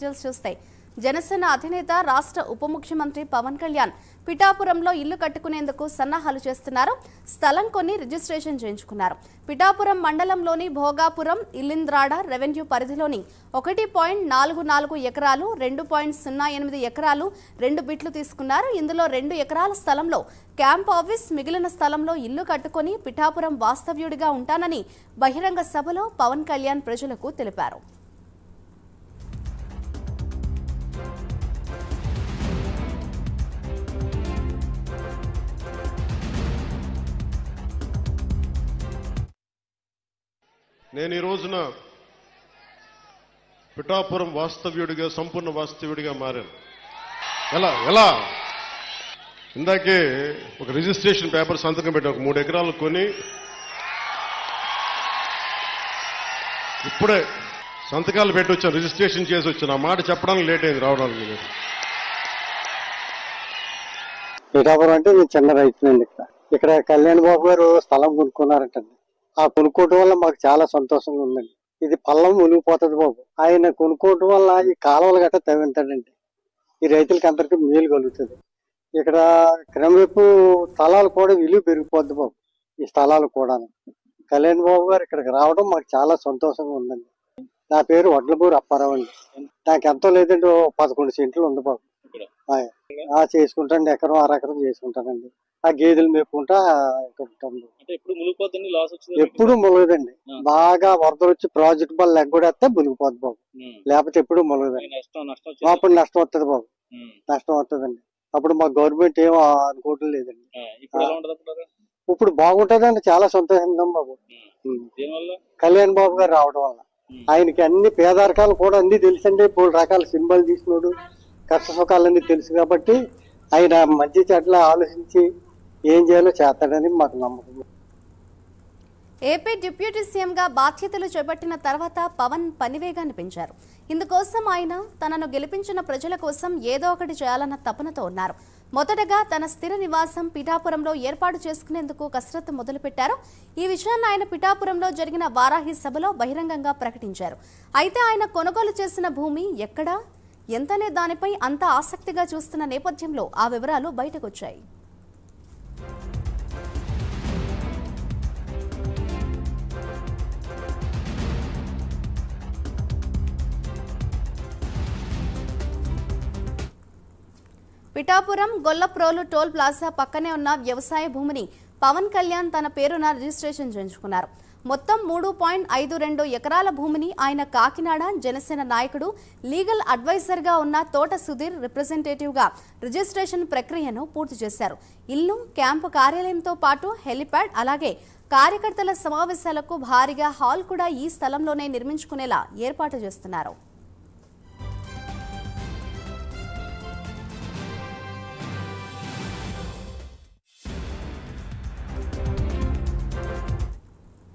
చూస్తే జనసేన అధినేత రాష్ట్ర ఉప ముఖ్యమంత్రి పవన్ కళ్యాణ్ పిఠాపురంలో ఇల్లు కట్టుకునేందుకు సన్నాహాలు చేస్తున్నారు. స్థలం కొని రిజిస్ట్రేషన్ చేయించుకున్నారు. పిఠాపురం మండలంలోని భోగాపురం ఇల్లింద్రాడ రెవెన్యూ పరిధిలోని 1.44 ఎకరాలు 2.08 ఎకరాలు 2 బిట్లు తీసుకున్నారు. ఇందులో 2 ఎకరాల స్థలంలో క్యాంప్ ఆఫీస్, మిగిలిన స్థలంలో ఇల్లు కట్టుకొని పిఠాపురం వాస్తవ్యుడిగా ఉంటానని బహిరంగ సభలో పవన్ కళ్యాణ్ ప్రజలకు తెలిపారు. నేను ఈ రోజున పిఠాపురం వాస్తవ్యుడిగా, సంపూర్ణ వాస్తవ్యుడిగా మారాను. ఎలా ఇందాకే ఒక రిజిస్ట్రేషన్ పేపర్ సంతకం పెట్టి ఒక 3 ఎకరాలు కొని ఇప్పుడే సంతకాలు పెట్టి వచ్చాను, రిజిస్ట్రేషన్ చేసి వచ్చాను. ఆ మాట చెప్పడానికి లేట్ అయింది రావడానికి. పిఠాపురం అంటే నేను చిన్న రైతునండి. ఇక్కడ కళ్యాణ్ బాబు గారు స్థలం కొనుక్కున్నారంటండి. ఆ కొనుక్కోవటం వల్ల మాకు చాలా సంతోషంగా ఉందండి. ఇది పల్లం మునిగిపోతుంది బాబు. ఆయన కొనుక్కోవటం వల్ల ఈ కాలువలు గట్రా తవ్వింటాడండి. ఈ రైతులకి అందరికీ మేలు కలుగుతుంది. ఇక్కడ క్రమేపు స్థలాలు కూడా విలువ పెరిగిపోద్ది బాబు. ఈ స్థలాలు కూడా కళ్యాణ్ బాబు గారు ఇక్కడికి రావడం మాకు చాలా సంతోషంగా ఉందండి. నా పేరు వడ్లపూరి అప్పారావు అండి. నాకు ఎంతో లేదండి 11 సెంట్లు ఉంది బాబు. చేసుకుంటాండి, ఎకరం అరెకరం చేసుకుంటానండి. ఆ గేదెలు మేపుకుంటా ఎప్పుడు ములగదండి. బాగా వరదలు వచ్చి ప్రాజెక్ట్ బాల్ లెగ్గొడేస్తే మునిగిపోద్ది బాబు. లేకపోతే ఎప్పుడు ములగదండి. అప్పుడు నష్టం వస్తుంది బాబు, నష్టం వస్తుందండి. అప్పుడు మా గవర్నమెంట్ ఏమో అనుకోవటం లేదండి. ఇప్పుడు బాగుంటదండి, చాలా సంతోషంగా బాబు. కళ్యాణ్ బాబు గారు రావడం వల్ల ఆయనకి అన్ని పేదరికాలు కూడా అన్ని తెలుసండి. 3 రకాల సింబల్ తీసినోడు, కష్ట సుఖాలన్నీ తెలుసు కాబట్టి ఆయన మంచి చెడ్ల ఆలోచించి ఏం చేయాలో చేస్తాడని మాకు నమ్మకం. ఏపీ డిప్యూటీ సీఎంగా బాధ్యతలు చేపట్టిన తర్వాత పవన్ పనివేగాన్ని పెంచారు. ఇందుకోసం ఆయన తనను గెలిపించిన ప్రజల కోసం ఏదో ఒకటి చేయాలన్న తపనతో ఉన్నారు. మొదటగా తన స్థిర నివాసం పిఠాపురంలో ఏర్పాటు చేసుకునేందుకు కసరత్తు మొదలుపెట్టారు. ఈ విషయాన్ని ఆయన పిఠాపురంలో జరిగిన వారాహి సభలో బహిరంగంగా ప్రకటించారు. అయితే ఆయన కొనుగోలు చేసిన భూమి ఎక్కడా, ఎంతనే దానిపై అంత ఆసక్తిగా చూస్తున్న నేపథ్యంలో ఆ వివరాలు బయటకొచ్చాయి. పిఠాపురం గొల్లప్రోలు టోల్ ప్లాజా పక్కనే ఉన్న వ్యవసాయ భూమిని పవన్ కళ్యాణ్ తన పేరున రిజిస్ట్రేషన్ చేయించుకున్నారు. మొత్తం 3.52 ఎకరాల భూమిని ఆయన కాకినాడ జనసేన నాయకుడు, లీగల్ అడ్వైజర్గా ఉన్న తోట సుధీర్ రిప్రజెంటేటివ్గా రిజిస్ట్రేషన్ ప్రక్రియను పూర్తి చేశారు. ఇల్లు, క్యాంపు కార్యాలయంతో పాటు హెలిప్యాడ్, అలాగే కార్యకర్తల సమావేశాలకు భారీగా హాల్ కూడా ఈ స్థలంలోనే నిర్మించుకునేలా ఏర్పాటు చేస్తున్నారు.